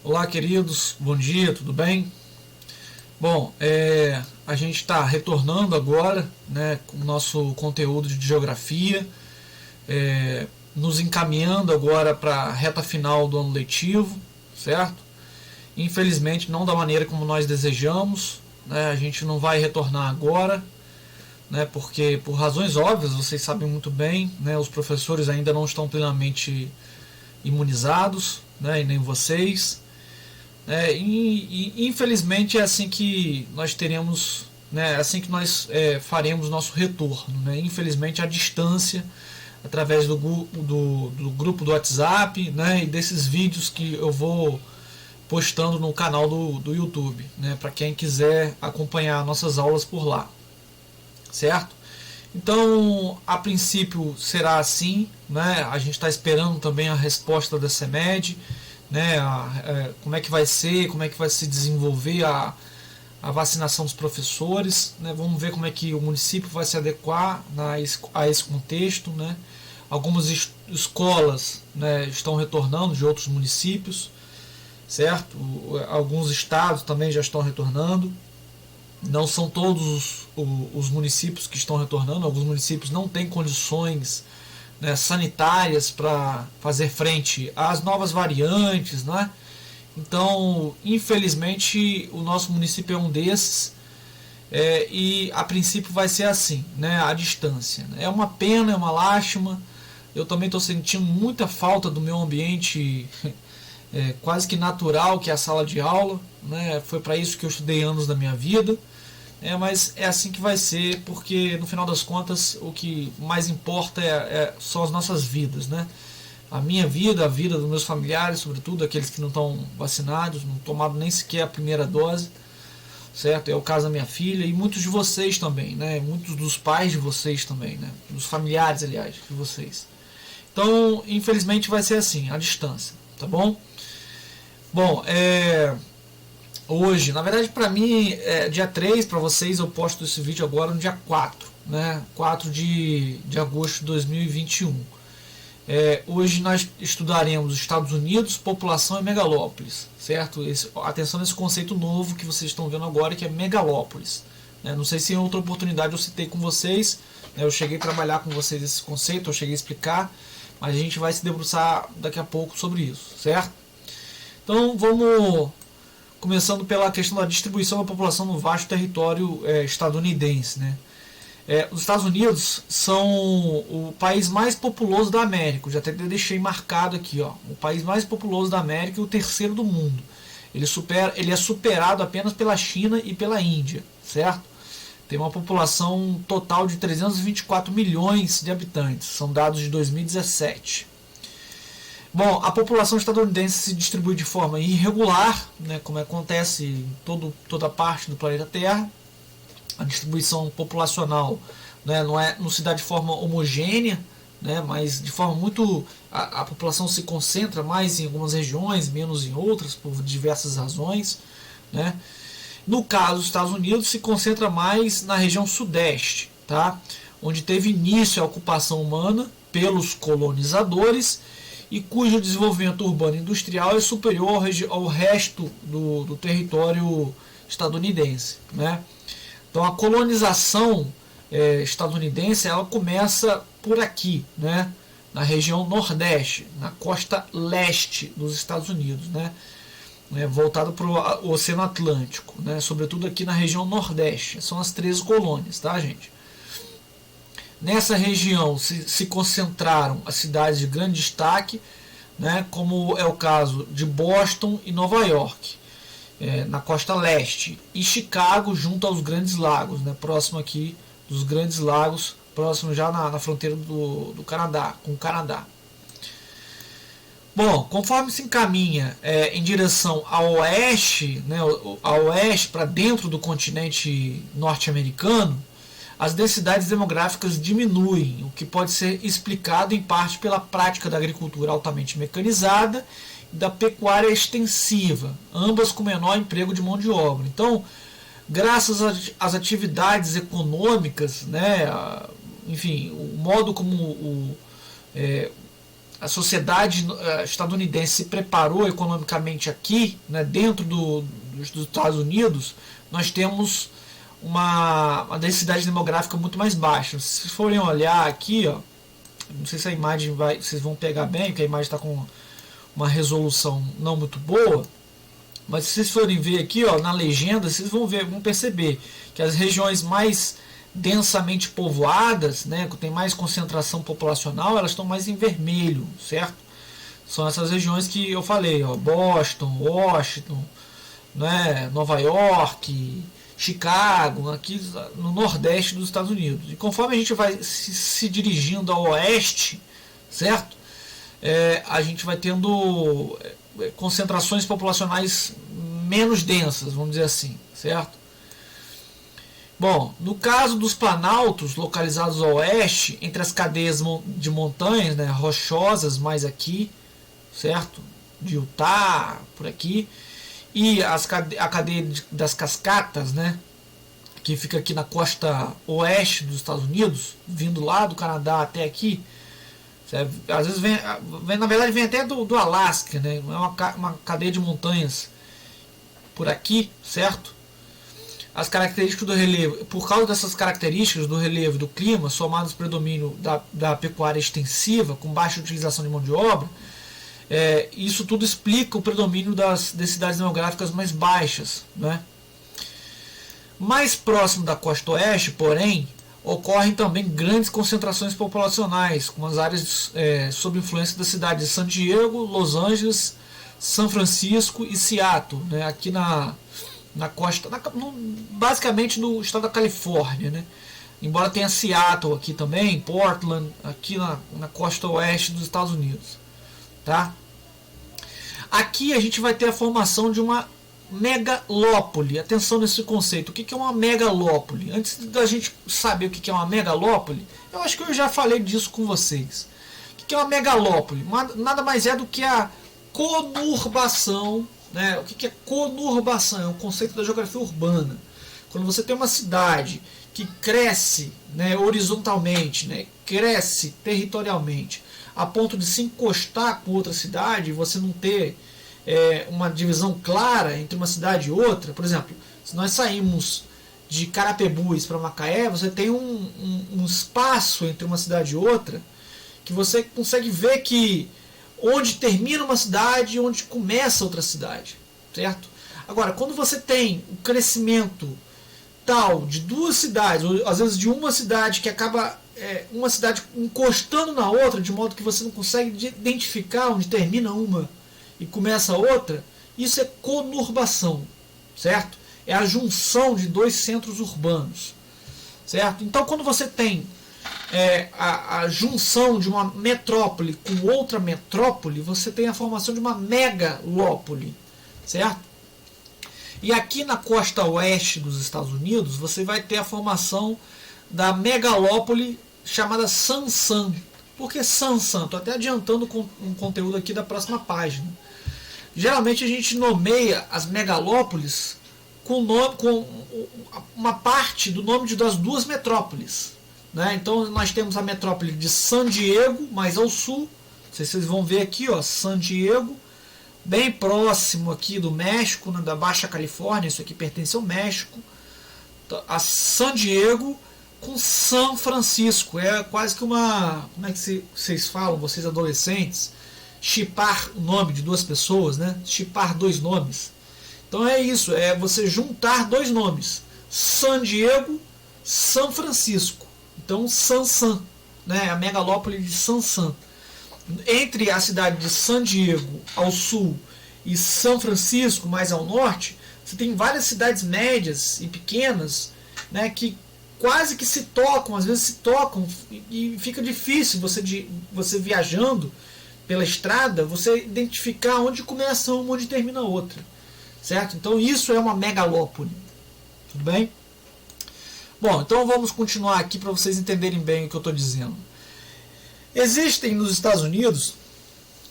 Olá, queridos, bom dia, tudo bem? Bom, a gente está retornando agora, né, com o nosso conteúdo de geografia, nos encaminhando agora para a reta final do ano letivo, certo? Infelizmente, não da maneira como nós desejamos, né, a gente não vai retornar agora, né, porque por razões óbvias, vocês sabem muito bem, né, os professores ainda não estão plenamente imunizados, né, e nem vocês. E infelizmente é assim que nós teremos, né, assim que nós faremos nosso retorno, né, infelizmente à distância, através do grupo do WhatsApp, né, e desses vídeos que eu vou postando no canal do YouTube, né, para quem quiser acompanhar nossas aulas por lá, certo? Então, a princípio será assim, né? A gente está esperando também a resposta da CEMED, né? Como é que vai ser, como é que vai se desenvolver a vacinação dos professores, né? Vamos ver como é que o município vai se adequar a esse contexto, né? Algumas escolas, né, estão retornando de outros municípios, certo? Alguns estados também já estão retornando. Não são todos os municípios que estão retornando, alguns municípios não têm condições, né, sanitárias para fazer frente às novas variantes, né? Então, infelizmente, o nosso município é um desses, e a princípio vai ser assim, né, à distância. É uma pena, é uma lástima. Eu também estou sentindo muita falta do meu ambiente quase que natural, que é a sala de aula, né? Foi para isso que eu estudei anos da minha vida. Mas é assim que vai ser, porque no final das contas o que mais importa são as nossas vidas, né? A minha vida, a vida dos meus familiares, sobretudo aqueles que não estão vacinados, não tomaram nem sequer a primeira dose, certo? É o caso da minha filha e muitos de vocês também, né? Muitos dos pais de vocês também, né? Dos familiares, aliás, de vocês. Então, infelizmente vai ser assim, à distância, tá bom? Bom, hoje, na verdade para mim é dia 3, para vocês eu posto esse vídeo agora no dia 4, né? 4 de agosto de 2021. Hoje nós estudaremos Estados Unidos, população e megalópolis, certo? Atenção nesse conceito novo que vocês estão vendo agora, que é megalópolis, né? Não sei se em outra oportunidade eu citei com vocês, né? Eu cheguei a trabalhar com vocês esse conceito, eu cheguei a explicar, mas a gente vai se debruçar daqui a pouco sobre isso, certo? Então vamos começando pela questão da distribuição da população no vasto território estadunidense, né? Os Estados Unidos são o país mais populoso da América. Eu já até deixei marcado aqui, ó, o país mais populoso da América e o terceiro do mundo. Ele é superado apenas pela China e pela Índia, certo? Tem uma população total de 324 milhões de habitantes. São dados de 2017. Bom, a população estadunidense se distribui de forma irregular, né, como acontece em toda parte do planeta Terra. A distribuição populacional, né, não se dá de forma homogênea, né, mas de forma muito... A população se concentra mais em algumas regiões, menos em outras, por diversas razões, né. No caso dos Estados Unidos, se concentra mais na região sudeste, tá, onde teve início a ocupação humana pelos colonizadores e cujo desenvolvimento urbano e industrial é superior ao resto do território estadunidense, né? Então a colonização estadunidense ela começa por aqui, né? Na região nordeste, na costa leste dos Estados Unidos, né? Voltado para o Oceano Atlântico, né? Sobretudo aqui na região nordeste. São as 13 colônias, tá, gente? Nessa região se concentraram as cidades de grande destaque, né, como é o caso de Boston e Nova York, na costa leste, e Chicago junto aos Grandes Lagos, né, próximo aqui dos Grandes Lagos, próximo já na fronteira do Canadá, com o Canadá. Bom, conforme se encaminha em direção ao oeste, né, ao oeste para dentro do continente norte-americano, as densidades demográficas diminuem, o que pode ser explicado em parte pela prática da agricultura altamente mecanizada e da pecuária extensiva, ambas com menor emprego de mão de obra. Então, graças às atividades econômicas, né, enfim, o modo como a sociedade estadunidense se preparou economicamente aqui, né, dentro dos Estados Unidos, nós temos uma densidade demográfica muito mais baixa. Se forem olhar aqui, ó, não sei se a imagem vocês vão pegar bem, porque a imagem está com uma resolução não muito boa, mas se vocês forem ver aqui, ó, na legenda, vocês vão perceber que as regiões mais densamente povoadas, né, que tem mais concentração populacional, elas estão mais em vermelho, certo? São essas regiões que eu falei, ó, Boston, Washington, né, Nova York, Chicago, aqui no nordeste dos Estados Unidos. E conforme a gente vai se dirigindo ao oeste, certo? A gente vai tendo concentrações populacionais menos densas, vamos dizer assim, certo? Bom, no caso dos planaltos localizados ao oeste, entre as cadeias de montanhas, né, rochosas, mais aqui, certo? De Utah, por aqui, e a cadeia das cascatas, né, que fica aqui na costa oeste dos Estados Unidos, vindo lá do Canadá até aqui. Às vezes na verdade vem até do Alasca, né? É uma cadeia de montanhas por aqui, certo? As características do relevo, por causa dessas características do relevo e do clima, somadas ao predomínio da pecuária extensiva, com baixa utilização de mão de obra, isso tudo explica o predomínio das densidades demográficas mais baixas, né? Mais próximo da costa oeste, porém, ocorrem também grandes concentrações populacionais, com as áreas sob influência da cidade de San Diego, Los Angeles, São Francisco e Seattle, né? Aqui na costa, basicamente no estado da Califórnia, né? Embora tenha Seattle aqui também, Portland, aqui na costa oeste dos Estados Unidos, tá? Aqui a gente vai ter a formação de uma megalópole. Atenção nesse conceito. O que é uma megalópole? Antes da gente saber o que é uma megalópole, eu acho que eu já falei disso com vocês. O que é uma megalópole? Nada mais é do que a conurbação, né? O que é conurbação? É um conceito da geografia urbana. Quando você tem uma cidade que cresce, né, horizontalmente, né, cresce territorialmente, a ponto de se encostar com outra cidade, você não ter uma divisão clara entre uma cidade e outra. Por exemplo, se nós saímos de Carapebus para Macaé, você tem um espaço entre uma cidade e outra que você consegue ver que onde termina uma cidade e onde começa outra cidade, certo? Agora, quando você tem o crescimento tal de duas cidades, ou às vezes de uma cidade que acaba uma cidade encostando na outra, de modo que você não consegue identificar onde termina uma e começa a outra, isso é conurbação, certo? É a junção de dois centros urbanos, certo? Então, quando você tem a junção de uma metrópole com outra metrópole, você tem a formação de uma megalópole, certo? E aqui na costa oeste dos Estados Unidos, você vai ter a formação da megalópole chamada San. Por que San? Estou até adiantando um conteúdo aqui da próxima página. Geralmente a gente nomeia as megalópolis com uma parte do nome das duas metrópoles, né? Então nós temos a metrópole de San Diego, mais ao sul. Vocês vão ver aqui, ó, San Diego, bem próximo aqui do México, né, da Baixa Califórnia. Isso aqui pertence ao México. A San Diego com São Francisco. É quase que uma... Como é que vocês falam, vocês adolescentes? Chipar o nome de duas pessoas, né? Chipar dois nomes. Então é isso, é você juntar dois nomes. San Diego, São Francisco. Então San, né? A megalópole de San. Entre a cidade de San Diego ao sul e São Francisco mais ao norte, você tem várias cidades médias e pequenas, né, que quase que se tocam, às vezes se tocam, e fica difícil você viajando pela estrada, você identificar onde começa uma, onde termina a outra, certo? Então isso é uma megalópole, tudo bem? Bom, então vamos continuar aqui para vocês entenderem bem o que eu estou dizendo. Existem nos Estados Unidos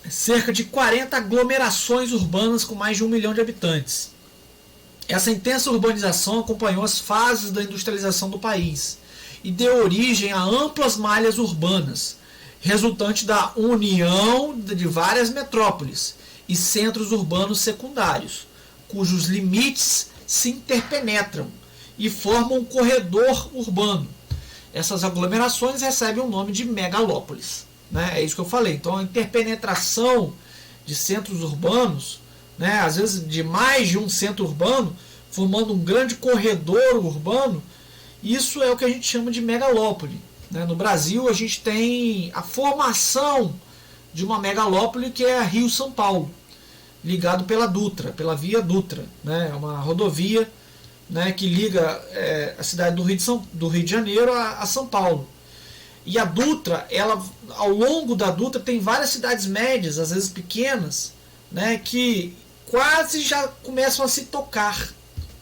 cerca de 40 aglomerações urbanas com mais de 1 milhão de habitantes. Essa intensa urbanização acompanhou as fases da industrialização do país e deu origem a amplas malhas urbanas, resultante da união de várias metrópoles e centros urbanos secundários, cujos limites se interpenetram e formam um corredor urbano. Essas aglomerações recebem o nome de megalópolis, né? É isso que eu falei. Então, a interpenetração de centros urbanos, né, às vezes de mais de um centro urbano, formando um grande corredor urbano, isso é o que a gente chama de megalópole. Né? No Brasil, a gente tem a formação de uma megalópole que é a Rio-São Paulo, ligado pela Dutra, pela Via Dutra. Né? É uma rodovia, né, que liga a cidade do Rio de Janeiro a São Paulo. E a Dutra, ela, ao longo da Dutra, tem várias cidades médias, às vezes pequenas, né, que quase já começam a se tocar,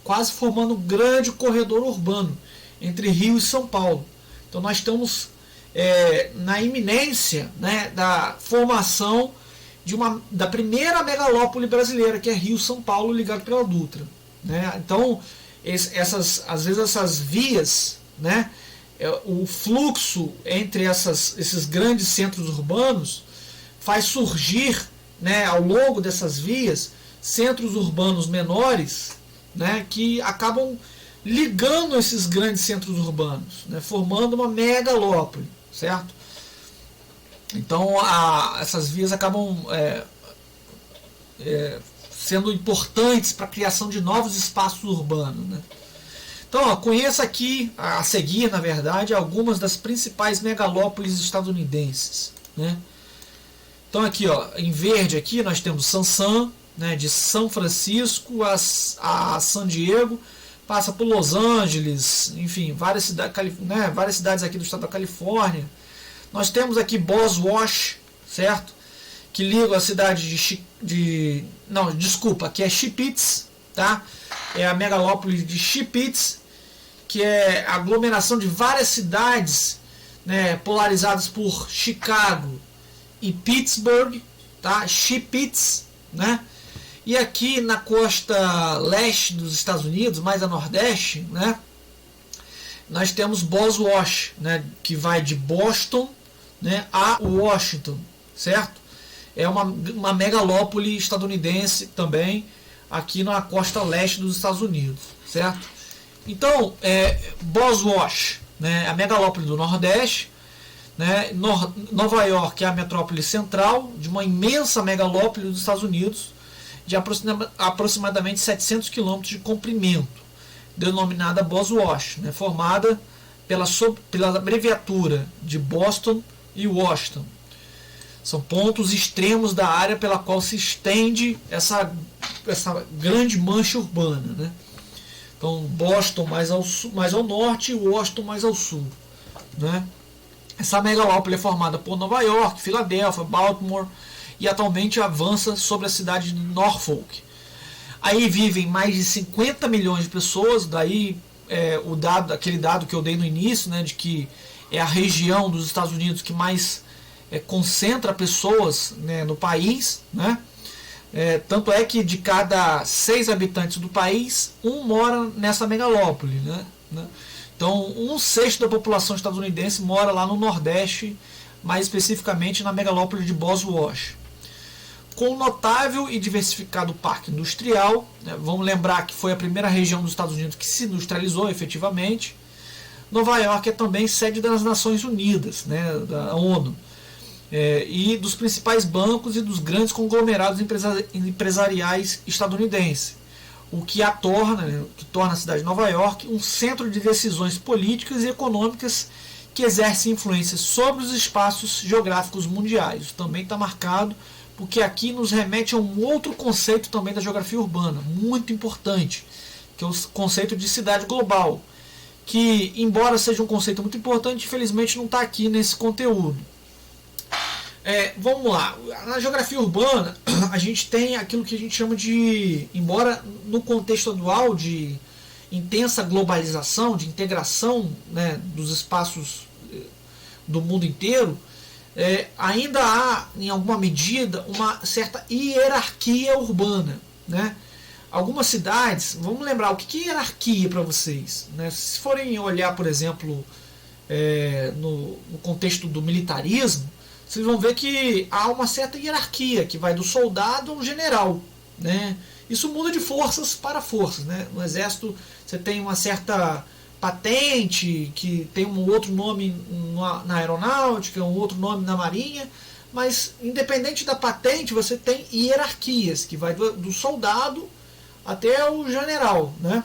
quase formando um grande corredor urbano entre Rio e São Paulo. Então nós estamos na iminência, né, da formação da primeira megalópole brasileira, que é Rio-São Paulo, ligado pela Dutra. Né? Então, às vezes essas vias, né, o fluxo entre esses grandes centros urbanos faz surgir, né, ao longo dessas vias, centros urbanos menores, né, que acabam ligando esses grandes centros urbanos, né, formando uma megalópole, certo? Então essas vias acabam sendo importantes para a criação de novos espaços urbanos, né? Então, conheça aqui, a seguir, na verdade, algumas das principais megalópolis estadunidenses, né? Então aqui, em verde aqui nós temos San, né, de São Francisco a San Diego, passa por Los Angeles, enfim, várias cidades aqui do estado da Califórnia. Nós temos aqui Boswash, certo? Que liga a cidade que é Chipitz, tá? É a megalópole de Chipitz, que é a aglomeração de várias cidades, né, polarizadas por Chicago e Pittsburgh, tá? Chipitz, né? E aqui na costa leste dos Estados Unidos, mais a nordeste, né, nós temos Boswash, né, que vai de Boston, né, a Washington, certo? É uma megalópole estadunidense também, aqui na costa leste dos Estados Unidos, certo? Então, Boswash, né, a megalópole do Nordeste, né, Nova York é a metrópole central de uma imensa megalópole dos Estados Unidos, de aproximadamente 700 km de comprimento, denominada Boswash, né, formada pela abreviatura de Boston e Washington. São pontos extremos da área pela qual se estende essa grande mancha urbana, né? Então, Boston mais ao norte e Washington mais ao sul, né? Essa megalópole é formada por Nova York, Filadélfia, Baltimore e atualmente avança sobre a cidade de Norfolk. Aí vivem mais de 50 milhões de pessoas, daí aquele dado que eu dei no início, né, de que é a região dos Estados Unidos que mais concentra pessoas, né, no país, né? Tanto é que de cada 6 habitantes do país, um mora nessa megalópole, né? Então, 1/6 da população estadunidense mora lá no Nordeste, mais especificamente na megalópole de Boswash. Com um notável e diversificado parque industrial, né? Vamos lembrar que foi a primeira região dos Estados Unidos que se industrializou efetivamente. Nova York é também sede das Nações Unidas, né, da ONU, e dos principais bancos e dos grandes conglomerados empresariais estadunidenses, o que torna a cidade de Nova York um centro de decisões políticas e econômicas que exerce influência sobre os espaços geográficos mundiais. Isso também está marcado porque aqui nos remete a um outro conceito também da geografia urbana, muito importante, que é o conceito de cidade global, que, embora seja um conceito muito importante, infelizmente não está aqui nesse conteúdo. Vamos lá, na geografia urbana a gente tem aquilo que a gente chama de, embora no contexto atual de intensa globalização, de integração, né, dos espaços do mundo inteiro, ainda há, em alguma medida, uma certa hierarquia urbana, né? Algumas cidades, vamos lembrar, o que é hierarquia para vocês, né? Se forem olhar, por exemplo, no contexto do militarismo, vocês vão ver que há uma certa hierarquia, que vai do soldado ao general, né? Isso muda de forças para forças, né? No exército você tem uma certa patente, que tem um outro nome na aeronáutica, um outro nome na marinha, mas independente da patente você tem hierarquias, que vai do soldado até o general, né?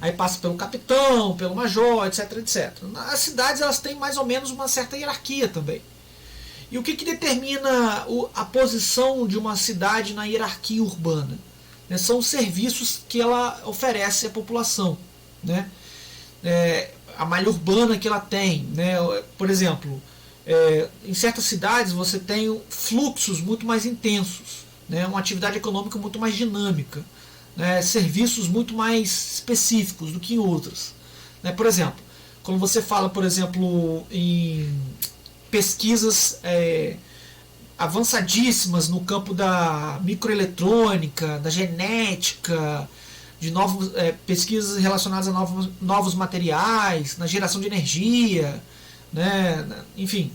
Aí passa pelo capitão, pelo major, etc, etc. As cidades elas têm mais ou menos uma certa hierarquia também. E o que determina a posição de uma cidade na hierarquia urbana? Né, são os serviços que ela oferece à população. Né? A malha urbana que ela tem. Né? Por exemplo, em certas cidades você tem fluxos muito mais intensos, né? Uma atividade econômica muito mais dinâmica, né? Serviços muito mais específicos do que em outras. Né? Por exemplo, quando você fala, por exemplo, em pesquisas avançadíssimas no campo da microeletrônica, da genética, de pesquisas relacionadas a novos materiais, na geração de energia, né? Enfim,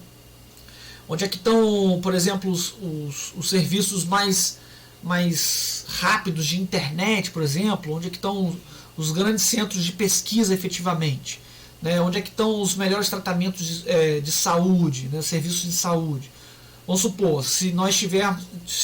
onde é que estão, por exemplo, os serviços mais rápidos de internet, por exemplo, onde é que estão os grandes centros de pesquisa efetivamente. Né, onde é que estão os melhores tratamentos de saúde, né, serviços de saúde. Vamos supor, se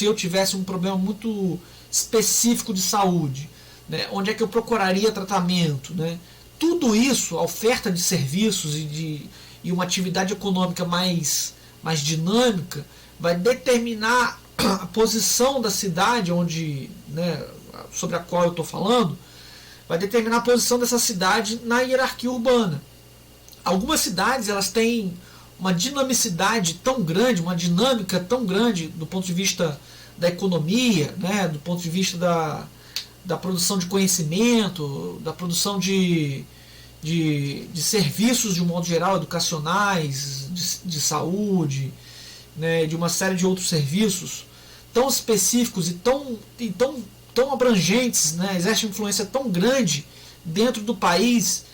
eu tivesse um problema muito específico de saúde, né, onde é que eu procuraria tratamento? Né? Tudo isso, a oferta de serviços e uma atividade econômica mais dinâmica, vai determinar a posição da cidade né, sobre a qual eu estou falando, vai determinar a posição dessa cidade na hierarquia urbana. Algumas cidades elas têm uma dinamicidade tão grande, uma dinâmica tão grande do ponto de vista da economia, né, do ponto de vista da produção de conhecimento, da produção de serviços de um modo geral, educacionais, de saúde, né, de uma série de outros serviços tão específicos e tão abrangentes, né, exerce uma influência tão grande dentro do país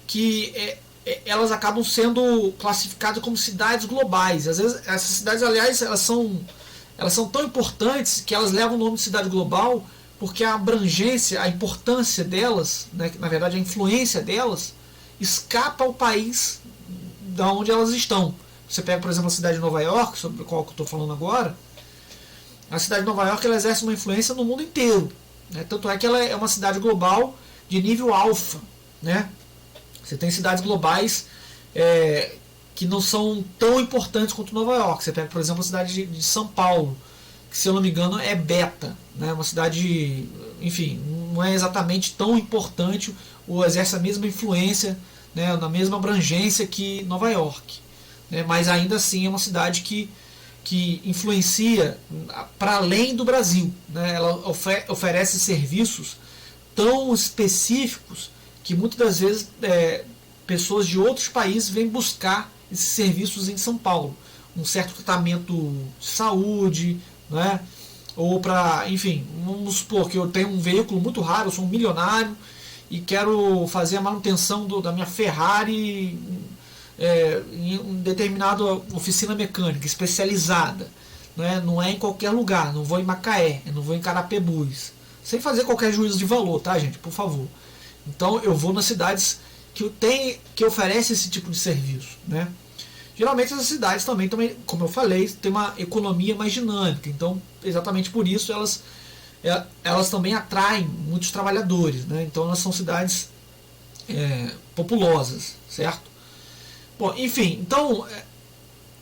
que elas acabam sendo classificadas como cidades globais. Às vezes essas cidades, aliás, elas são tão importantes que elas levam o nome de cidade global porque a abrangência, a importância delas, né, na verdade a influência delas, escapa ao país da onde elas estão. Você pega, por exemplo, a cidade de Nova York, sobre a qual eu estou falando agora. A cidade de Nova York ela exerce uma influência no mundo inteiro. Né? Tanto é que ela é uma cidade global de nível alfa. Né? Você tem cidades globais que não são tão importantes quanto Nova York. Você pega, por exemplo, a cidade de São Paulo, que, se eu não me engano, é beta. Né? Uma cidade, enfim, não é exatamente tão importante ou exerce a mesma influência, né, na mesma abrangência que Nova York. Né? Mas ainda assim é uma cidade que influencia para além do Brasil. Né? Ela oferece serviços tão específicos que muitas das vezes pessoas de outros países vêm buscar esses serviços em São Paulo. Um certo tratamento de saúde, né? Ou para, enfim, vamos supor que eu tenho um veículo muito raro, eu sou um milionário e quero fazer a manutenção da minha Ferrari em uma determinada oficina mecânica especializada. Né? Não é em qualquer lugar, não vou em Macaé, não vou em Carapebus. Sem fazer qualquer juízo de valor, tá, gente? Por favor. Então eu vou nas cidades que oferecem esse tipo de serviço. Né? Geralmente essas cidades também, como eu falei, têm uma economia mais dinâmica. Então, exatamente por isso, elas também atraem muitos trabalhadores. Né? Então, elas são cidades populosas, certo? Bom, enfim, então,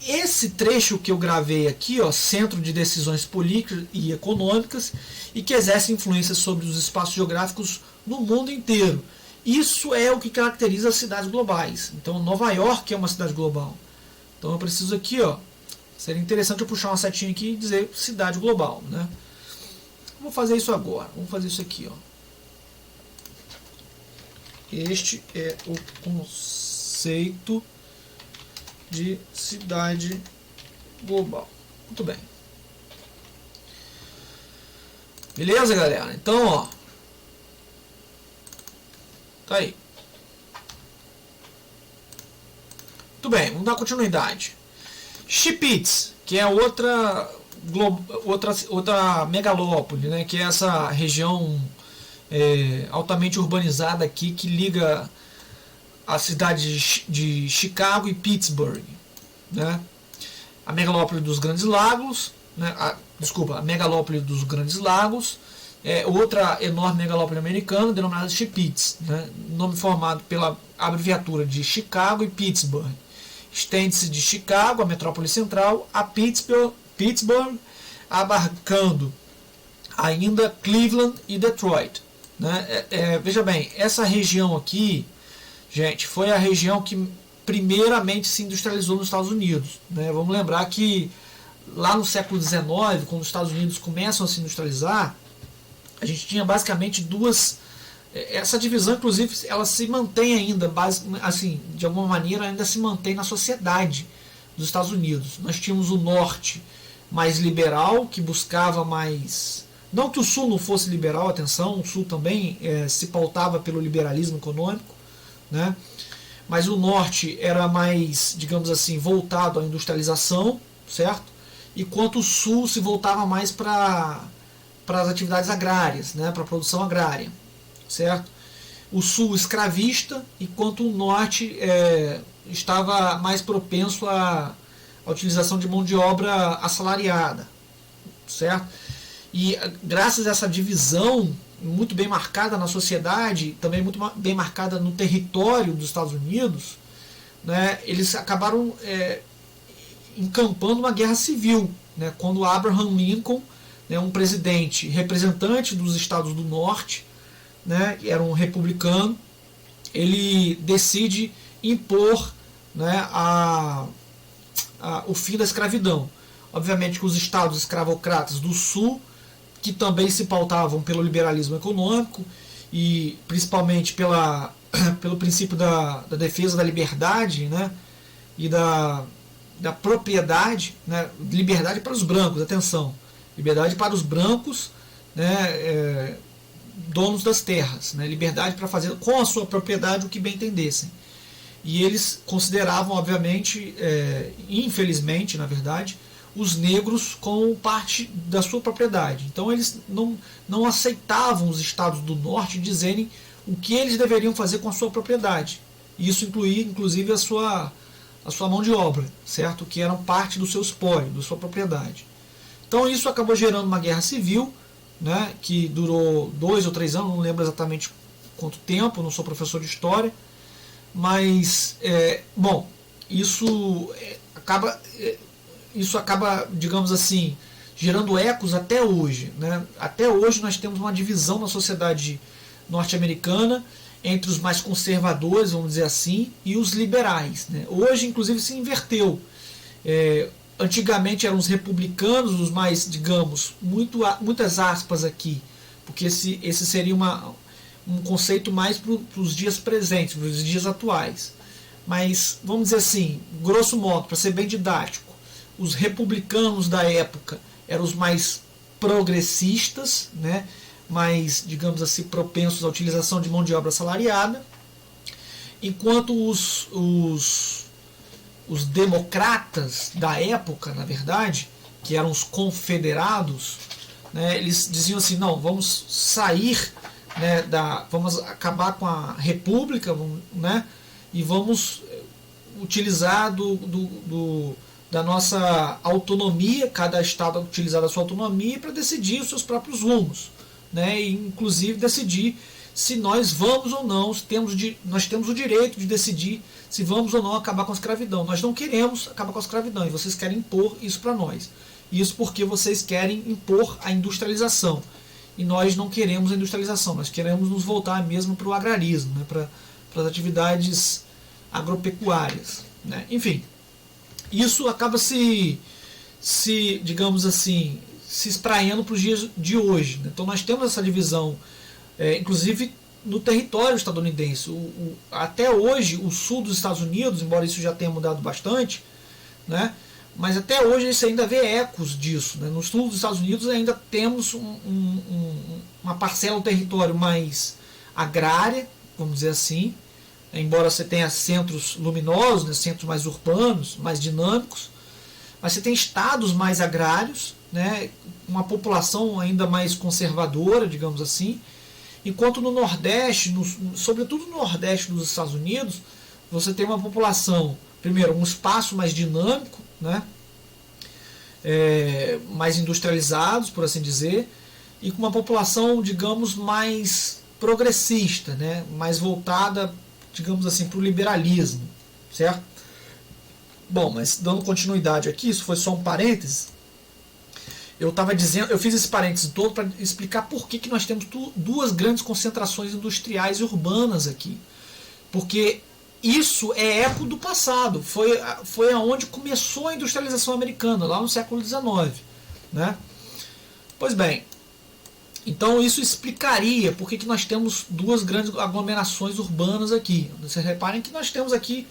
esse trecho que eu gravei aqui, ó, centro de decisões políticas e econômicas, e que exerce influência sobre os espaços geográficos no mundo inteiro. Isso é o que caracteriza as cidades globais. Então, Nova York é uma cidade global. Então eu preciso aqui, ó, seria interessante eu puxar uma setinha aqui e dizer cidade global, né? Vou fazer isso agora. Vamos fazer isso aqui, ó. Este é o conceito de cidade global. Muito bem. Beleza, galera? Então, ó, tá aí. Muito bem, vamos dar continuidade. Chipits, que é outra megalópole, né, que é essa região altamente urbanizada aqui que liga a cidade de Chicago e Pittsburgh, né? A megalópole dos Grandes Lagos, né? A megalópole dos Grandes Lagos é outra enorme megalópole americana denominada Chipits, né? Nome formado pela abreviatura de Chicago e Pittsburgh. Estende-se de Chicago, a metrópole central, a Pittsburgh, abarcando ainda Cleveland e Detroit, né? Veja bem, essa região aqui, gente, foi a região que primeiramente se industrializou nos Estados Unidos, né? Vamos lembrar que lá no século XIX, quando os Estados Unidos começam a se industrializar, a gente tinha basicamente duas. Essa divisão, inclusive, ela se mantém ainda, assim, de alguma maneira, ainda se mantém na sociedade dos Estados Unidos. Nós tínhamos o norte mais liberal, que buscava mais. Não que o sul não fosse liberal, atenção, o sul também se pautava pelo liberalismo econômico, né? Mas o norte era mais, digamos assim, voltado à industrialização, certo? Enquanto o sul se voltava mais para as atividades agrárias, né? Para a produção agrária, certo? O sul escravista, enquanto o norte estava mais propenso à utilização de mão de obra assalariada, certo? E graças a essa divisão muito bem marcada na sociedade, também muito bem marcada no território dos Estados Unidos, né, eles acabaram encampando uma guerra civil, né, quando Abraham Lincoln, né, um presidente representante dos estados do norte, né, era um republicano, ele decide impor, né, o fim da escravidão. Obviamente que os estados escravocratas do sul, que também se pautavam pelo liberalismo econômico e principalmente pelo princípio da defesa da liberdade, né, e da propriedade, né, liberdade para os brancos, atenção, liberdade para os brancos, né, donos das terras, né, liberdade para fazer com a sua propriedade o que bem entendessem. E eles consideravam, obviamente, infelizmente, na verdade, os negros como parte da sua propriedade. Então eles não aceitavam os estados do norte dizerem o que eles deveriam fazer com a sua propriedade. E isso incluía, inclusive, a sua mão de obra, certo? Que eram parte do seu espólio, da sua propriedade. Então isso acabou gerando uma guerra civil, né, que durou 2 ou 3 anos, não lembro exatamente quanto tempo, não sou professor de história, mas, bom, isso acaba, digamos assim, gerando ecos até hoje, né? Até hoje nós temos uma divisão na sociedade norte-americana entre os mais conservadores, vamos dizer assim, e os liberais, né? Hoje, inclusive, se inverteu. Antigamente eram os republicanos, os mais, digamos, muitas aspas aqui, porque esse seria um conceito mais para os dias presentes, para os dias atuais. Mas, vamos dizer assim, grosso modo, para ser bem didático, os republicanos da época eram os mais progressistas, né, mais, digamos assim, propensos à utilização de mão de obra assalariada, enquanto os democratas da época, na verdade, que eram os confederados, né, eles diziam assim, não, vamos sair, né, vamos acabar com a república, né, e vamos utilizar da nossa autonomia, cada estado utilizar a sua autonomia para decidir os seus próprios rumos, né, e inclusive decidir se nós vamos ou não, nós temos o direito de decidir se vamos ou não acabar com a escravidão. Nós não queremos acabar com a escravidão e vocês querem impor isso para nós. Isso porque vocês querem impor a industrialização. E nós não queremos a industrialização, nós queremos nos voltar mesmo para o agrarismo, né, para as atividades agropecuárias, né. Enfim, isso acaba digamos assim, se espraiando para os dias de hoje, né. Então nós temos essa divisão, inclusive no território estadunidense. Até hoje, o sul dos Estados Unidos, embora isso já tenha mudado bastante, né, mas até hoje você ainda vê ecos disso, né. No sul dos Estados Unidos ainda temos uma parcela do território mais agrária, vamos dizer assim, embora você tenha centros luminosos, né, centros mais urbanos, mais dinâmicos, mas você tem estados mais agrários, né, uma população ainda mais conservadora, digamos assim, enquanto no Nordeste, sobretudo no Nordeste dos Estados Unidos, você tem uma população, primeiro, um espaço mais dinâmico, né, mais industrializados, por assim dizer, e com uma população, digamos, mais progressista, né, mais voltada, digamos assim, para o liberalismo, certo? Bom, mas dando continuidade aqui, isso foi só um parênteses. Eu fiz esse parênteses todo para explicar por que nós temos duas grandes concentrações industriais e urbanas aqui. Porque isso é eco do passado. Foi aonde começou a industrialização americana, lá no século XIX. Né? Pois bem, então isso explicaria por que nós temos duas grandes aglomerações urbanas aqui. Vocês reparem que nós temos aqui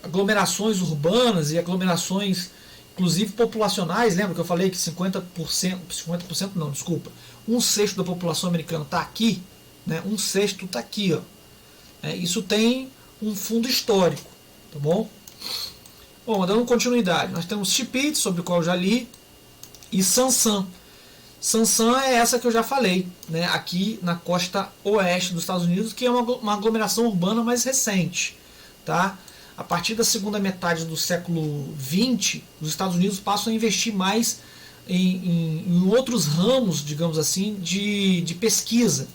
aglomerações urbanas e aglomerações inclusive populacionais. Lembra que eu falei que 50% não, desculpa, 1/6 da população americana está aqui, né? 1/6 está aqui, ó. Isso tem um fundo histórico, tá bom? Bom, dando continuidade, nós temos Chipit, sobre o qual eu já li, e Sansan. Sansan é essa que eu já falei, né? Aqui na costa oeste dos Estados Unidos, que é uma aglomeração urbana mais recente, tá? A partir da segunda metade do século XX, os Estados Unidos passam a investir mais em outros ramos, digamos assim, de pesquisa,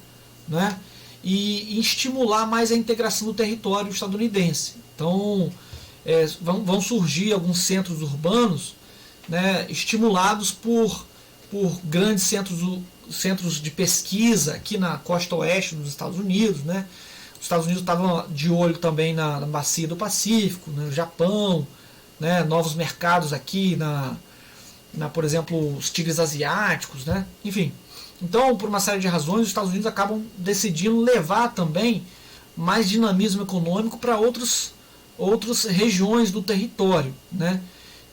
né? E estimular mais a integração do território estadunidense. Então, vão surgir alguns centros urbanos, né, estimulados por grandes centros de pesquisa aqui na costa oeste dos Estados Unidos, né? Os Estados Unidos estavam de olho também na bacia do Pacífico, no Japão, né, novos mercados aqui, por exemplo, os tigres asiáticos, né, enfim. Então, por uma série de razões, os Estados Unidos acabam decidindo levar também mais dinamismo econômico para outras regiões do território, né.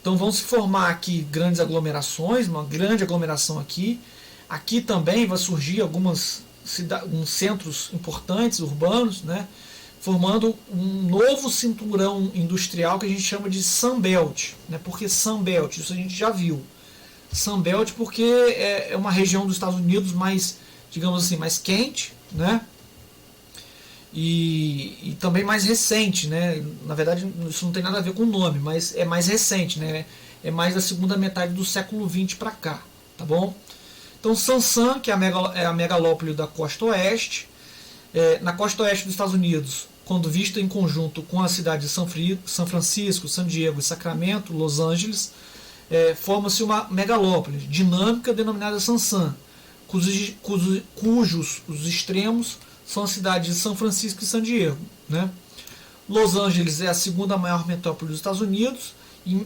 Então vão se formar aqui grandes aglomerações, uma grande aglomeração aqui. Aqui também vai surgir uns centros importantes, urbanos, né, formando um novo cinturão industrial que a gente chama de Sunbelt. Né? Por que Sunbelt? Isso a gente já viu. Sunbelt porque é uma região dos Estados Unidos mais, digamos assim, mais quente, né? E também mais recente, né? Na verdade, isso não tem nada a ver com o nome, mas é mais recente, né? É mais da segunda metade do século XX para cá, tá bom? Então, Sansan, que é a megalópole da costa oeste, na costa oeste dos Estados Unidos, quando vista em conjunto com a cidade de São Francisco, San Diego e Sacramento, Los Angeles, forma-se uma megalópole dinâmica denominada Sansan, cujos os extremos são as cidades de São Francisco e San Diego. Né? Los Angeles é a segunda maior metrópole dos Estados Unidos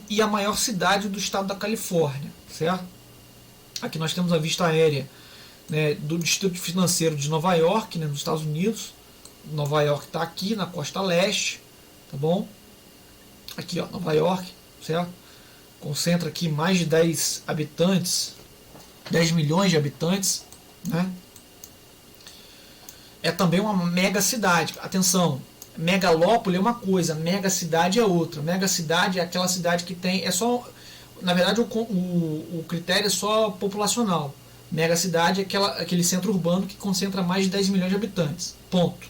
e a maior cidade do estado da Califórnia. Certo? Aqui nós temos a vista aérea, né, do Distrito Financeiro de Nova York, né, nos Estados Unidos. Nova York está aqui na costa leste, tá bom? Aqui, ó, Nova York, certo? Concentra aqui mais de 10 milhões de habitantes, né? É também uma mega cidade. Atenção, megalópole é uma coisa, mega cidade é outra. Mega cidade é aquela cidade que tem, na verdade o critério é só populacional. Mega cidade é aquele centro urbano que concentra mais de 10 milhões de habitantes. Ponto.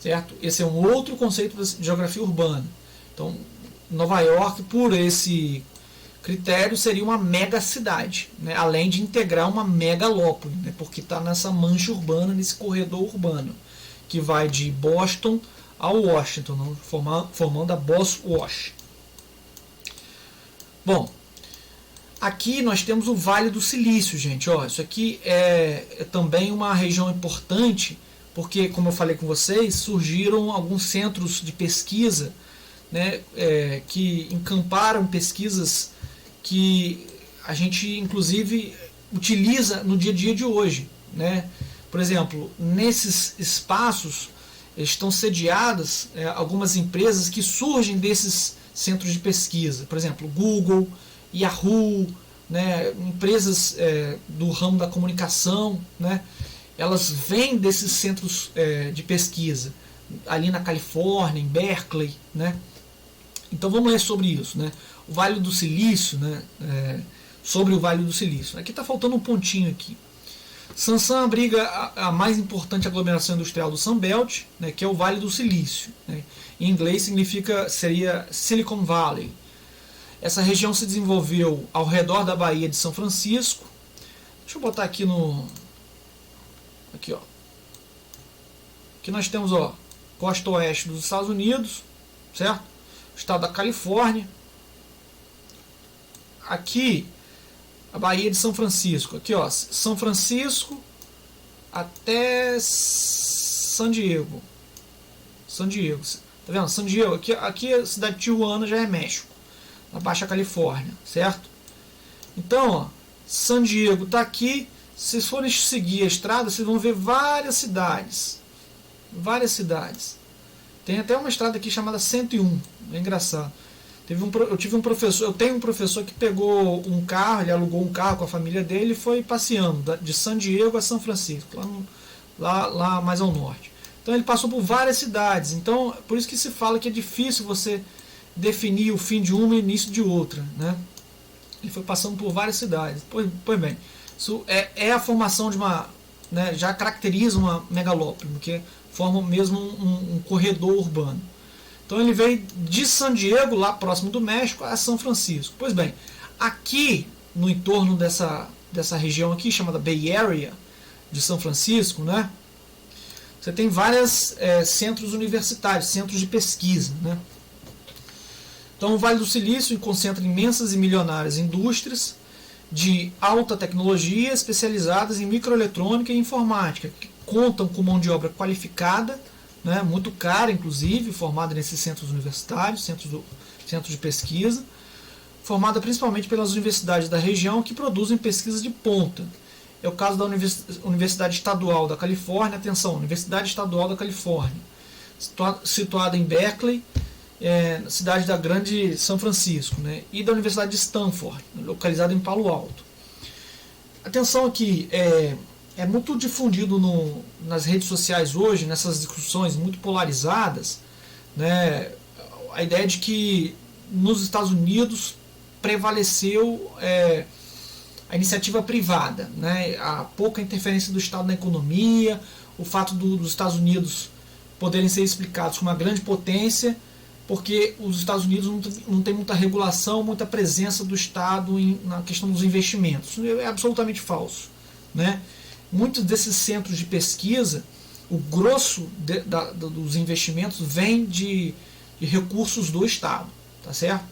Certo? Esse é um outro conceito de geografia urbana. Então, Nova York, por esse critério, seria uma mega cidade, né? Além de integrar uma megalópole, né? Porque está nessa mancha urbana, nesse corredor urbano, que vai de Boston a Washington, né? Formando a Boss-Wash. Bom, aqui nós temos o Vale do Silício, gente. Ó, isso aqui é também uma região importante, porque, como eu falei com vocês, surgiram alguns centros de pesquisa, né, que encamparam pesquisas que a gente, inclusive, utiliza no dia a dia de hoje. Né? Por exemplo, nesses espaços estão sediadas algumas empresas que surgem desses centros de pesquisa. Por exemplo, Google, Yahoo, né, empresas do ramo da comunicação, né, elas vêm desses centros de pesquisa, ali na Califórnia, em Berkeley, né, Então vamos ler sobre isso, né? O Vale do Silício, né? Sobre o Vale do Silício. Aqui está faltando um pontinho aqui. Sansan abriga a mais importante aglomeração industrial do Sunbelt, né, que é o Vale do Silício. Né? Em inglês seria Silicon Valley. Essa região se desenvolveu ao redor da Baía de São Francisco. Deixa eu botar aqui no... Aqui, ó. Aqui nós temos, ó, costa oeste dos Estados Unidos, certo? O estado da Califórnia. Aqui a Baía de São Francisco. Aqui, ó, São Francisco até San Diego. San Diego. Tá vendo? San Diego. Aqui a cidade de Tijuana já é México, na Baixa Califórnia, certo? Então, ó, San Diego tá aqui. Se vocês forem seguir a estrada, vocês vão ver várias cidades. Várias cidades. Tem até uma estrada aqui chamada 101. É engraçado. Eu tenho um professor que pegou um carro, ele alugou um carro com a família dele e foi passeando de San Diego a São Francisco, lá mais ao norte. Então ele passou por várias cidades. Então, por isso que se fala que é difícil você definir o fim de uma e o início de outra, né? Ele foi passando por várias cidades. Pois bem, isso é a formação de uma... Né, já caracteriza uma megalópole, porque forma mesmo um corredor urbano. Então ele veio de San Diego, lá próximo do México, a São Francisco. Pois bem, aqui no entorno dessa região aqui, chamada Bay Area de São Francisco, né, você tem vários centros universitários, centros de pesquisa. Né? Então o Vale do Silício concentra imensas e milionárias indústrias de alta tecnologia especializadas em microeletrônica e informática, que contam com mão de obra qualificada, né, muito cara, inclusive, formada nesses centros universitários, centros de pesquisa, formada principalmente pelas universidades da região que produzem pesquisas de ponta. É o caso da Universidade Estadual da Califórnia, atenção, Universidade Estadual da Califórnia, situada em Berkeley, na cidade da Grande São Francisco, né, e da Universidade de Stanford, localizada em Palo Alto. Atenção aqui, é muito difundido nas redes sociais hoje, nessas discussões muito polarizadas, né, a ideia de que nos Estados Unidos prevaleceu a iniciativa privada, né, a pouca interferência do Estado na economia, o fato dos Estados Unidos poderem ser explicados como uma grande potência, porque os Estados Unidos não tem muita regulação, muita presença do Estado na questão dos investimentos. É absolutamente falso, né? Muitos desses centros de pesquisa, o grosso dos investimentos vem de recursos do Estado, tá certo?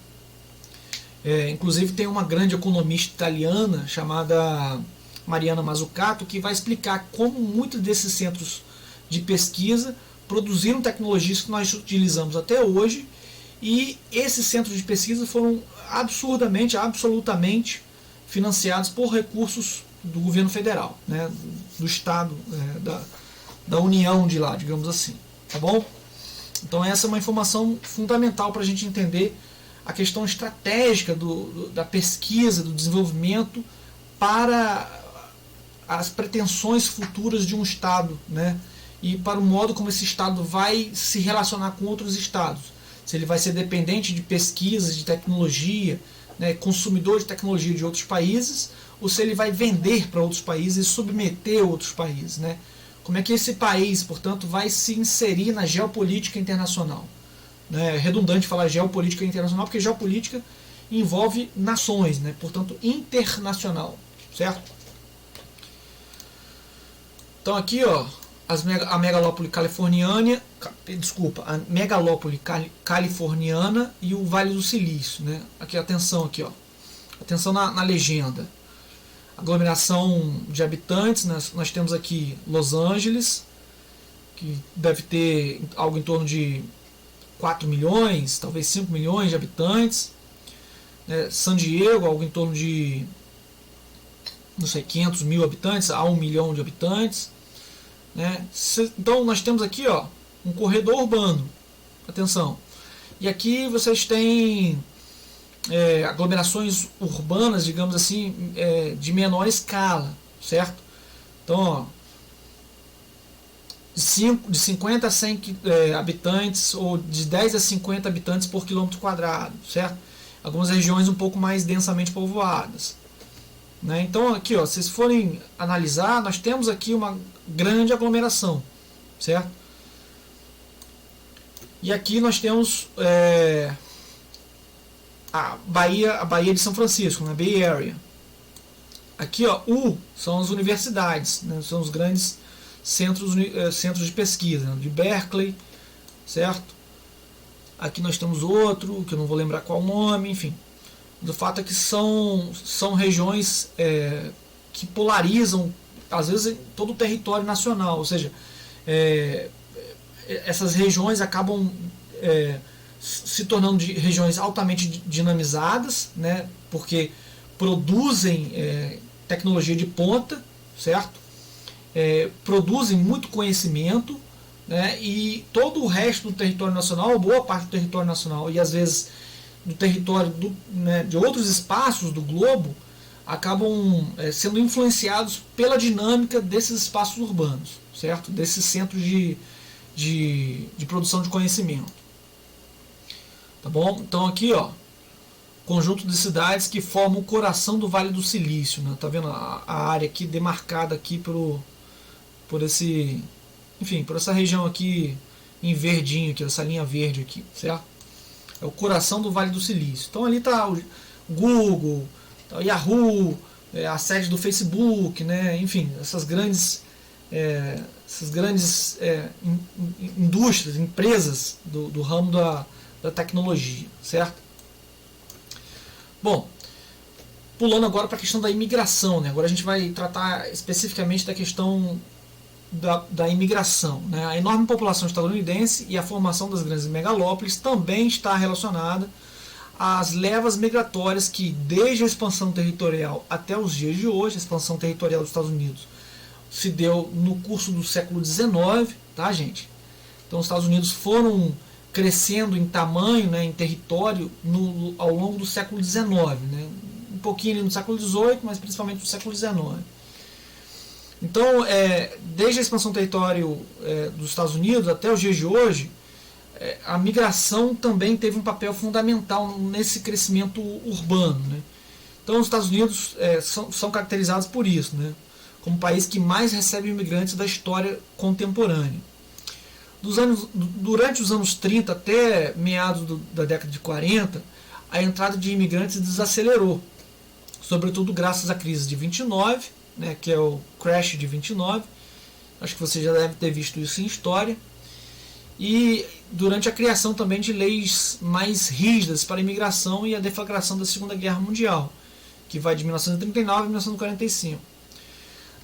Inclusive tem uma grande economista italiana chamada Mariana Mazzucato que vai explicar como muitos desses centros de pesquisa produziram tecnologias que nós utilizamos até hoje, e esses centros de pesquisa foram absolutamente financiados por recursos do governo federal, né, do Estado, da União de lá, digamos assim. Tá bom? Então essa é uma informação fundamental para a gente entender a questão estratégica da pesquisa, do desenvolvimento para as pretensões futuras de um Estado, né, e para o modo como esse Estado vai se relacionar com outros Estados. Se ele vai ser dependente de pesquisas, de tecnologia, né, consumidor de tecnologia de outros países, ou se ele vai vender para outros países e submeter outros países. Né? Como é que esse país, portanto, vai se inserir na geopolítica internacional? Né? É redundante falar geopolítica internacional, porque geopolítica envolve nações, né? Portanto, internacional. Certo? Então aqui, ó, a megalópole californiana, a megalópole californiana e o Vale do Silício, né? Aqui, atenção aqui, ó. Atenção na legenda. Aglomeração de habitantes, nós temos aqui Los Angeles, que deve ter algo em torno de 4 milhões, talvez 5 milhões de habitantes. San Diego, algo em torno de, não sei, 500 mil habitantes a 1 milhão de habitantes. Né? Então nós temos aqui, ó, um corredor urbano. Atenção. E aqui vocês têm aglomerações urbanas, digamos assim, de menor escala, certo? Então, ó, de 50 a 100 habitantes, ou de 10 a 50 habitantes por quilômetro quadrado, certo? Algumas regiões um pouco mais densamente povoadas, né? Então aqui, ó, se vocês forem analisar, nós temos aqui uma grande aglomeração, certo? E aqui nós temos a Baía de São Francisco, na Bay Area. Aqui, ó, são as universidades, né? São os grandes centros de pesquisa, né? De Berkeley, certo? Aqui nós temos outro, que eu não vou lembrar qual o nome, enfim. O fato é que são regiões que polarizam, às vezes, todo o território nacional. Ou seja, essas regiões acabam se tornando de regiões altamente dinamizadas, né? Porque produzem tecnologia de ponta, certo? Produzem muito conhecimento, né? E todo o resto do território nacional, boa parte do território nacional, e às vezes do território né, de outros espaços do globo, acabam sendo influenciados pela dinâmica desses espaços urbanos, certo? Desses centros de produção de conhecimento. Tá bom? Então aqui, ó, conjunto de cidades que formam o coração do Vale do Silício, né? Tá vendo a área aqui demarcada aqui por esse, enfim, por essa região aqui em verdinho, aqui, essa linha verde aqui, certo? É o coração do Vale do Silício. Então ali está o Google, tá o Yahoo, a sede do Facebook, né? Enfim, essas grandes indústrias, empresas do ramo da tecnologia, certo? Bom, pulando agora para a questão da imigração, né? Agora a gente vai tratar especificamente da questão da imigração, né? A enorme população estadunidense e a formação das grandes megalópolis também está relacionada às levas migratórias que, desde a expansão territorial até os dias de hoje, a expansão territorial dos Estados Unidos se deu no curso do século XIX, tá, gente? Então os Estados Unidos foram crescendo em tamanho, né, em território ao longo do século XIX, né? Um pouquinho ali no século XVIII, mas principalmente no século XIX. Então, desde a expansão do território dos Estados Unidos até os dias de hoje, a migração também teve um papel fundamental nesse crescimento urbano, né? Então, os Estados Unidos são caracterizados por isso, né? Como o país que mais recebe imigrantes da história contemporânea. Durante os anos 30 até meados da década de 40, a entrada de imigrantes desacelerou, sobretudo graças à crise de 29, né, que é o crash de 29, acho que você já deve ter visto isso em história, e durante a criação também de leis mais rígidas para a imigração e a deflagração da Segunda Guerra Mundial, que vai de 1939 a 1945.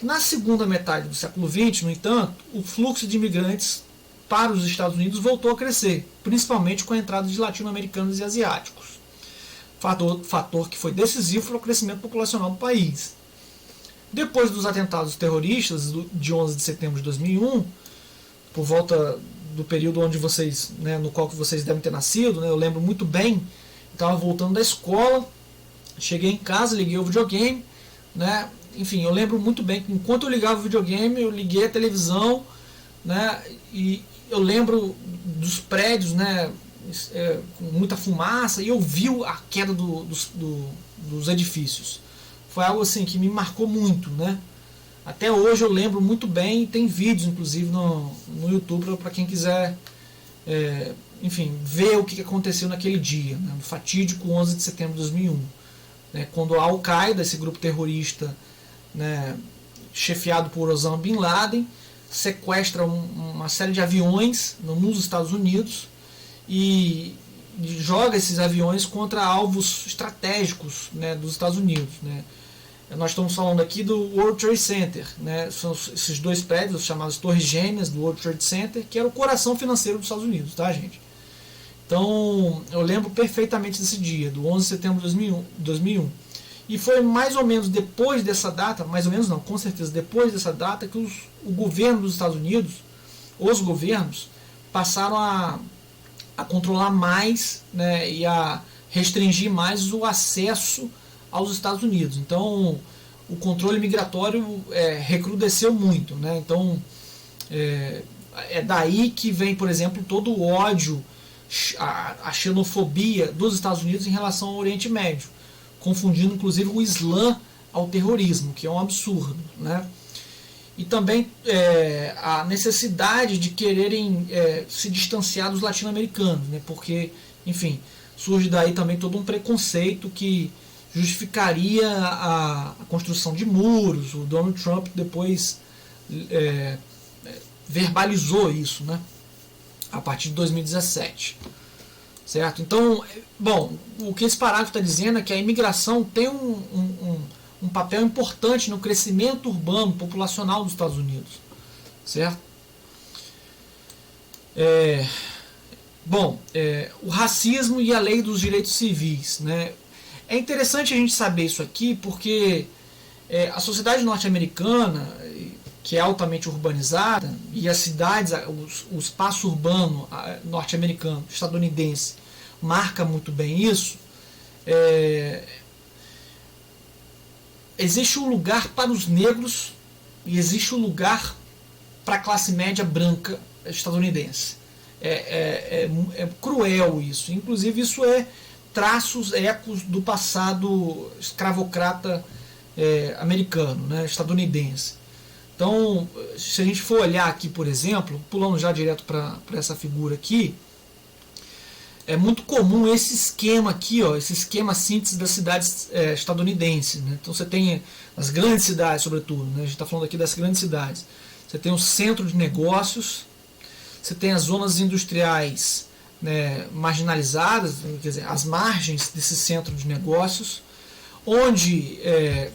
Na segunda metade do século XX, no entanto, o fluxo de imigrantes para os Estados Unidos voltou a crescer, principalmente com a entrada de latino-americanos e asiáticos, fator que foi decisivo para o crescimento populacional do país. Depois dos atentados terroristas de 11 de setembro de 2001, por volta do período onde vocês, né, no qual vocês devem ter nascido, né, eu lembro muito bem, estava voltando da escola, cheguei em casa, liguei o videogame, né, enfim, eu lembro muito bem que enquanto eu ligava o videogame, eu liguei a televisão, né, e eu lembro dos prédios, né, com muita fumaça, e eu vi a queda dos edifícios. Foi algo assim que me marcou muito, né? Até hoje eu lembro muito bem, e tem vídeos inclusive no YouTube para quem quiser, enfim, ver o que aconteceu naquele dia, né, no fatídico 11 de setembro de 2001, né, quando a Al-Qaeda, esse grupo terrorista, né, chefiado por Osama Bin Laden, sequestra uma série de aviões nos Estados Unidos e joga esses aviões contra alvos estratégicos, né, dos Estados Unidos, né. Nós estamos falando aqui do World Trade Center, né? São esses dois prédios chamados Torres Gêmeas do World Trade Center, que era o coração financeiro dos Estados Unidos, tá, gente? Então, eu lembro perfeitamente desse dia, do 11 de setembro de 2001. E foi mais ou menos depois dessa data, mais ou menos não, com certeza depois dessa data, que o governo dos Estados Unidos, os governos, passaram a controlar mais, né, e a restringir mais o acesso aos Estados Unidos. Então, o controle migratório recrudesceu muito, né? Então, É daí que vem, por exemplo, todo o ódio, a xenofobia dos Estados Unidos em relação ao Oriente Médio, confundindo inclusive o Islã ao terrorismo, que é um absurdo, né? E também a necessidade de quererem se distanciar dos latino-americanos, né? Porque, enfim, surge daí também todo um preconceito que justificaria a construção de muros. O Donald Trump depois verbalizou isso, né? A partir de 2017. Certo? Então, bom, o que esse parágrafo está dizendo é que a imigração tem um papel importante no crescimento urbano, populacional dos Estados Unidos. Certo? O racismo e a lei dos direitos civis, né? É interessante a gente saber isso aqui porque a sociedade norte-americana, que é altamente urbanizada, e as cidades, o espaço urbano norte-americano, estadunidense, marca muito bem isso. Existe um lugar para os negros e existe um lugar para a classe média branca estadunidense. É cruel isso. Inclusive isso é traços, ecos do passado escravocrata americano, né, estadunidense. Então, se a gente for olhar aqui, por exemplo, pulando já direto para essa figura aqui, é muito comum esse esquema aqui, ó, esse esquema síntese das cidades estadunidenses. Né? Então você tem as grandes cidades, sobretudo, né? A gente está falando aqui das grandes cidades. Você tem o centro de negócios, você tem as zonas industriais, né, marginalizadas, quer dizer, as margens desse centro de negócios, onde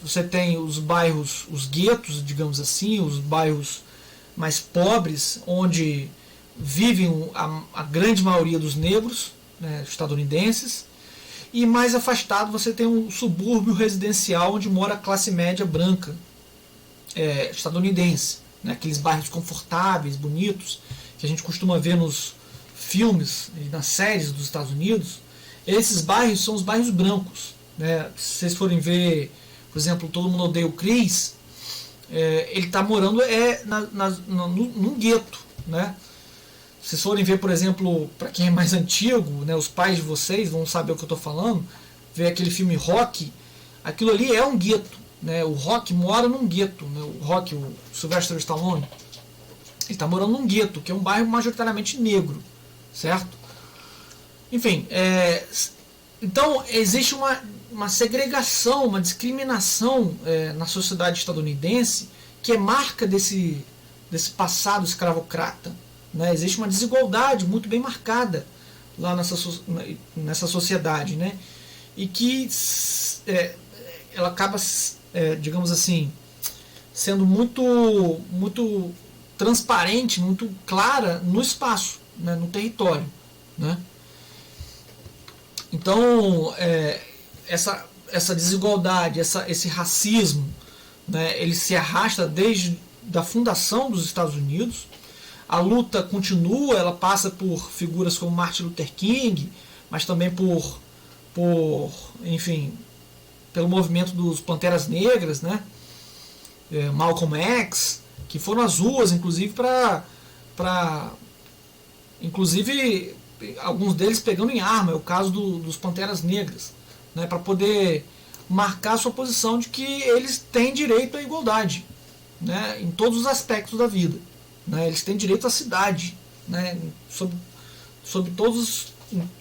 você tem os bairros, os guetos, digamos assim, os bairros mais pobres, onde vivem a grande maioria dos negros, né, estadunidenses, e mais afastado você tem um subúrbio residencial onde mora a classe média branca estadunidense, né, aqueles bairros confortáveis, bonitos, que a gente costuma ver nos filmes e nas séries dos Estados Unidos. Esses bairros são os bairros brancos. Né? Se vocês forem ver, por exemplo, Todo Mundo Odeia o Chris, ele está morando num gueto. Né? Se vocês forem ver, por exemplo, para quem é mais antigo, né, os pais de vocês vão saber o que eu estou falando, ver aquele filme Rock, aquilo ali é um gueto. Né? O Rock mora num gueto. Né? O Rock, o Sylvester Stallone, ele está morando num gueto, que é um bairro majoritariamente negro. Certo? Enfim, então existe uma segregação, uma discriminação na sociedade estadunidense que é marca desse passado escravocrata. Né? Existe uma desigualdade muito bem marcada lá nessa sociedade, né? E que ela acaba, digamos assim, sendo muito transparente, muito clara no espaço, né, no território. Né? Então, essa desigualdade, esse racismo, né, ele se arrasta desde a fundação dos Estados Unidos. A luta continua, ela passa por figuras como Martin Luther King, mas também enfim, pelo movimento dos Panteras Negras, né, Malcolm X, que foram às ruas, inclusive, inclusive alguns deles pegando em arma, é o caso dos Panteras Negras, né, para poder marcar a sua posição de que eles têm direito à igualdade, né, em todos os aspectos da vida. Né, eles têm direito à cidade, né, sobre todos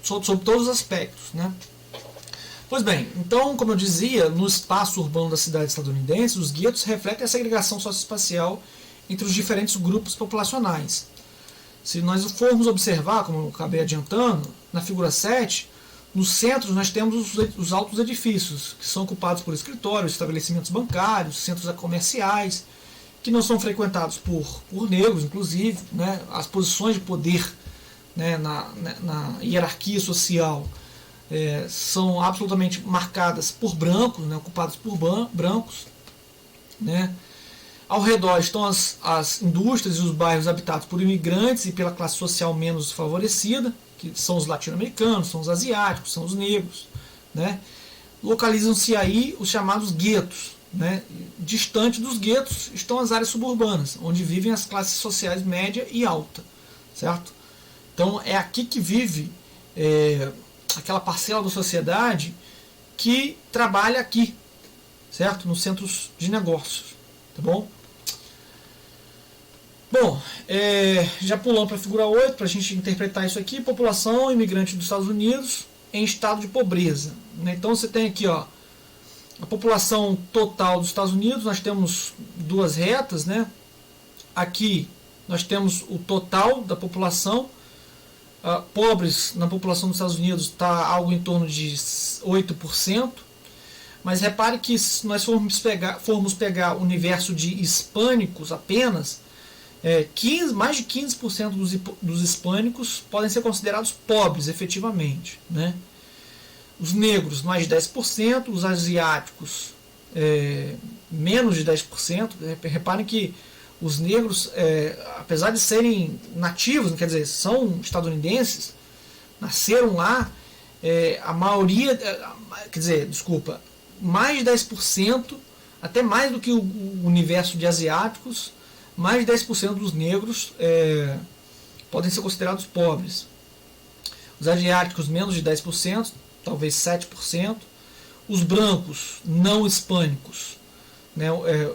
os aspectos. Né. Pois bem, então, como eu dizia, no espaço urbano da cidade estadunidense, os guetos refletem a segregação socioespacial entre os diferentes grupos populacionais. Se nós formos observar, como eu acabei adiantando, na figura 7, no centro nós temos os altos edifícios, que são ocupados por escritórios, estabelecimentos bancários, centros comerciais, que não são frequentados por negros, inclusive. Né? As posições de poder, né, na hierarquia social são absolutamente marcadas por brancos, né, ocupadas por brancos. Né? Ao redor estão as indústrias e os bairros habitados por imigrantes e pela classe social menos favorecida, que são os latino-americanos, são os asiáticos, são os negros. Né? Localizam-se aí os chamados guetos, né? Distante dos guetos estão as áreas suburbanas, onde vivem as classes sociais média e alta, certo? Então é aqui que vive aquela parcela da sociedade que trabalha aqui, certo? Nos centros de negócios, tá bom? Bom, já pulamos para a figura 8, para a gente interpretar isso aqui, população imigrante dos Estados Unidos em estado de pobreza, né? Então você tem aqui, ó, a população total dos Estados Unidos, nós temos duas retas, né? Aqui nós temos o total da população, pobres na população dos Estados Unidos está algo em torno de 8%, mas repare que se nós formos pegar o universo de hispânicos apenas, mais de 15% dos hispânicos podem ser considerados pobres efetivamente, né? Os negros mais de 10%, os asiáticos menos de 10%. Reparem que os negros, apesar de serem nativos, quer dizer, são estadunidenses, nasceram lá, a maioria, quer dizer, desculpa, mais de 10%, até mais do que o universo de asiáticos, mais de 10% dos negros podem ser considerados pobres. Os asiáticos menos de 10%, talvez 7%. Os brancos não hispânicos, né,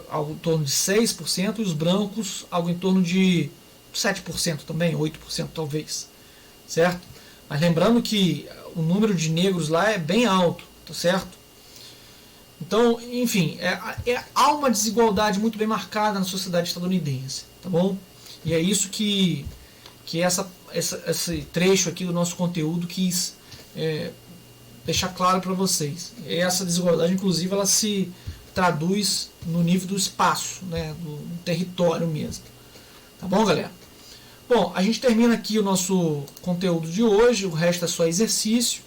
algo em torno de 6%, e os brancos algo em torno de 7% também, 8% talvez, certo? Mas lembrando que o número de negros lá é bem alto, tá certo? Então, enfim, há uma desigualdade muito bem marcada na sociedade estadunidense, tá bom? E é isso que esse trecho aqui do nosso conteúdo quis deixar claro para vocês. Essa desigualdade, inclusive, ela se traduz no nível do espaço, né, do território mesmo. Tá bom, galera? Bom, a gente termina aqui o nosso conteúdo de hoje, o resto é só exercício,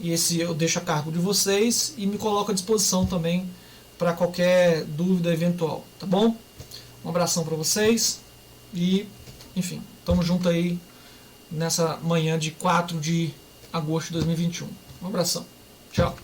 e esse eu deixo a cargo de vocês e me coloco à disposição também para qualquer dúvida eventual, tá bom? Um abração para vocês e, enfim, estamos juntos aí nessa manhã de 4 de agosto de 2021. Um abração. Tchau.